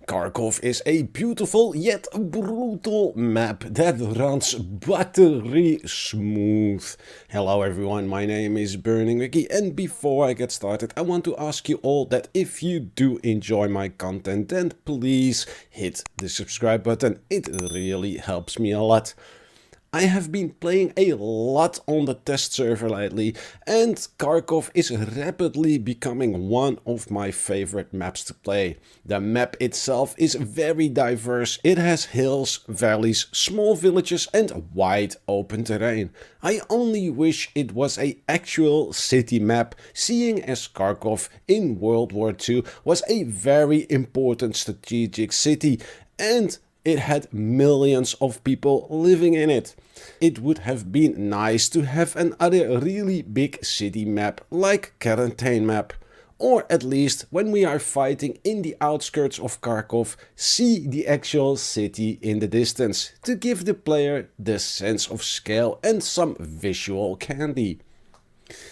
Kharkov is a beautiful yet brutal map that runs buttery smooth. Hello everyone, my name is Burning Wiki, and before I get started I want to ask you all that if you do enjoy my content, then please hit the subscribe button. It really helps me a lot. I have been playing a lot on the test server lately, and Kharkov is rapidly becoming one of my favorite maps to play. The map itself is very diverse. It has hills, valleys, small villages and wide open terrain. I only wish it was an actual city map, seeing as Kharkov in World War II was a very important strategic city, and it had millions of people living in it. It would have been nice to have another really big city map like Quarantine Map. Or at least when we are fighting in the outskirts of Kharkov, see the actual city in the distance to give the player the sense of scale and some visual candy.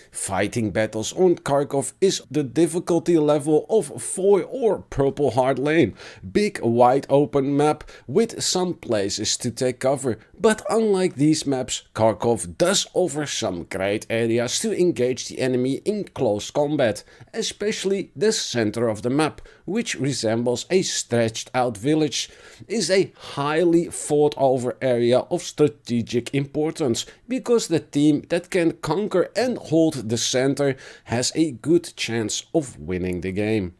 Fighting battles on Kharkov is the difficulty level of Foy or Purple Heart Lane. Big wide open map with some places to take cover. But unlike these maps, Kharkov does offer some great areas to engage the enemy in close combat. Especially the center of the map, which resembles a stretched out village, is a highly fought over area of strategic importance, because the team that can conquer and hold the center has a good chance of winning the game.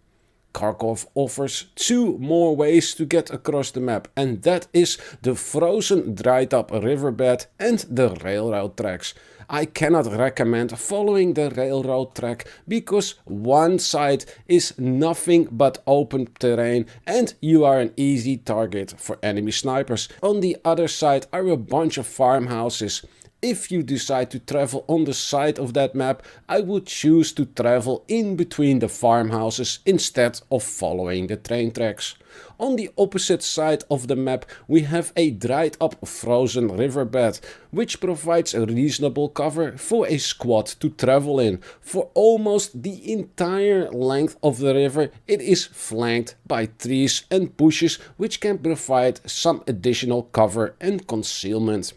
Kharkov offers two more ways to get across the map, and that is the frozen dried up riverbed and the railroad tracks. I cannot recommend following the railroad track because one side is nothing but open terrain and you are an easy target for enemy snipers. On the other side are a bunch of farmhouses. If you decide to travel on the side of that map, I would choose to travel in between the farmhouses instead of following the train tracks. On the opposite side of the map we have a dried up frozen riverbed, which provides a reasonable cover for a squad to travel in. For almost the entire length of the river it is flanked by trees and bushes, which can provide some additional cover and concealment.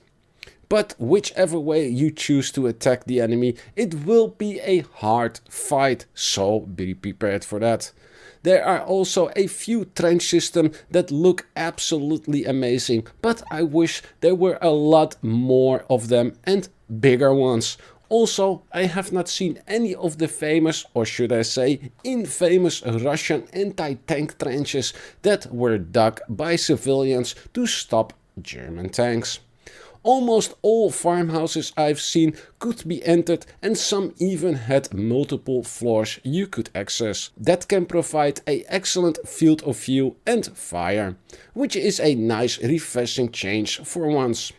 But whichever way you choose to attack the enemy, it will be a hard fight, so be prepared for that. There are also a few trench systems that look absolutely amazing, but I wish there were a lot more of them and bigger ones. Also, I have not seen any of the famous, or should I say infamous, Russian anti-tank trenches that were dug by civilians to stop German tanks. Almost all farmhouses I've seen could be entered, and some even had multiple floors you could access. That can provide an excellent field of view and fire, which is a nice refreshing change for once.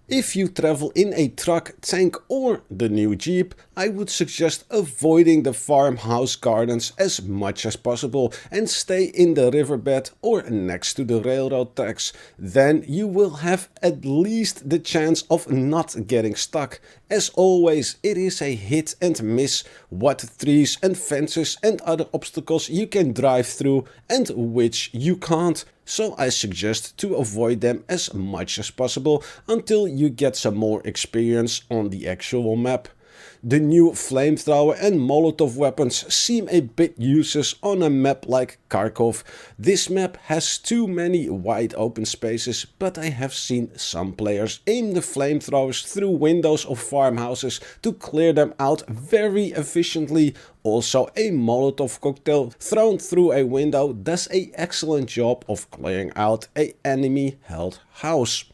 If you travel in a truck, tank or the new Jeep, I would suggest avoiding the farmhouse gardens as much as possible and stay in the riverbed or next to the railroad tracks. Then you will have at least the chance of not getting stuck. As always, it is a hit and miss what trees and fences and other obstacles you can drive through and which you can't. So I suggest to avoid them as much as possible until you get some more experience on the actual map. The new Flamethrower and Molotov weapons seem a bit useless on a map like Kharkov. This map has too many wide open spaces, but I have seen some players aim the flamethrowers through windows of farmhouses to clear them out very efficiently. Also, a Molotov cocktail thrown through a window does an excellent job of clearing out an enemy held house.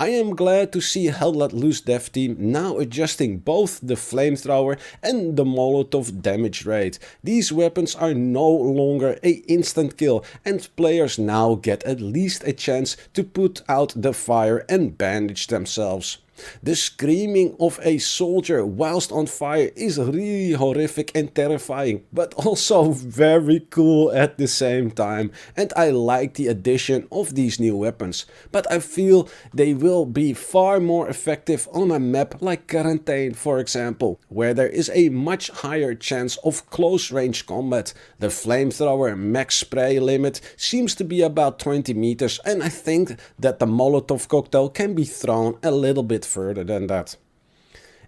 I am glad to see Hell Let Loose dev team now adjusting both the flamethrower and the Molotov damage rate. These weapons are no longer an instant kill, and players now get at least a chance to put out the fire and bandage themselves. The screaming of a soldier whilst on fire is really horrific and terrifying, but also very cool at the same time, and I like the addition of these new weapons, but I feel they will be far more effective on a map like Quarantine, for example, where there is a much higher chance of close range combat. The flamethrower max spray limit seems to be about 20 meters, and I think that the Molotov cocktail can be thrown a little bit further than that.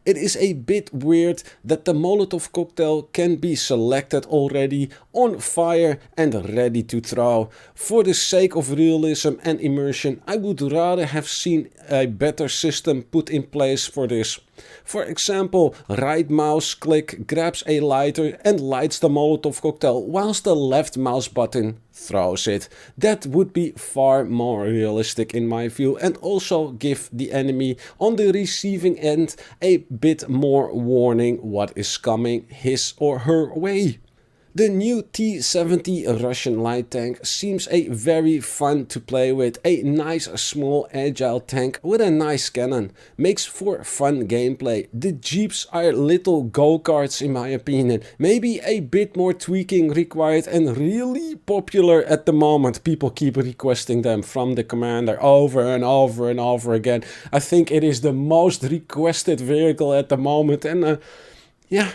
It is a bit weird that the Molotov cocktail can be selected already on fire and ready to throw. For the sake of realism and immersion, I would rather have seen a better system put in place for this. For example, right mouse click grabs a lighter and lights the Molotov cocktail whilst the left mouse button throws it. That would be far more realistic in my view, and also give the enemy on the receiving end a bit more warning what is coming his or her way. The new T-70 Russian light tank seems a very fun to play with, a nice small agile tank with a nice cannon, makes for fun gameplay. The jeeps are little go-karts in my opinion, maybe a bit more tweaking required, and really popular at the moment. People keep requesting them from the commander over and over and over again. I think it is the most requested vehicle at the moment, and yeah.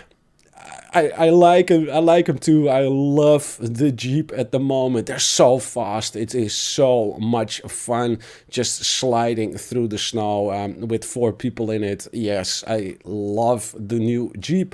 I like him too. I love the Jeep at the moment. They're so fast. It is so much fun just sliding through the snow with 4 people in it. Yes, I love the new Jeep.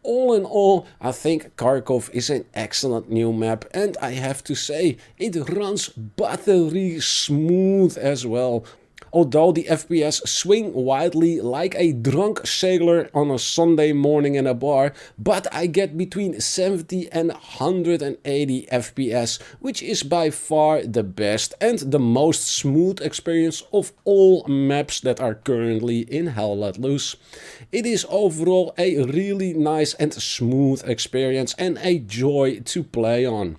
All in all, I think Kharkov is an excellent new map, and I have to say, it runs buttery smooth as well. Although the FPS swing wildly like a drunk sailor on a Sunday morning in a bar, but I get between 70 and 180 FPS, which is by far the best and the most smooth experience of all maps that are currently in Hell Let Loose. It is overall a really nice and smooth experience and a joy to play on.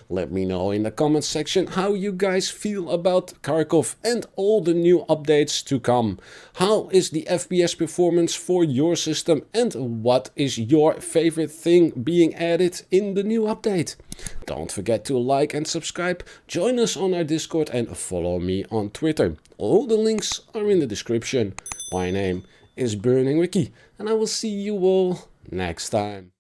Let me know in the comments section how you guys feel about Kharkov and all the new updates to come. How is the FPS performance for your system, and what is your favorite thing being added in the new update? Don't forget to like and subscribe, join us on our Discord and follow me on Twitter. All the links are in the description. My name is Burning Wiki, and I will see you all next time.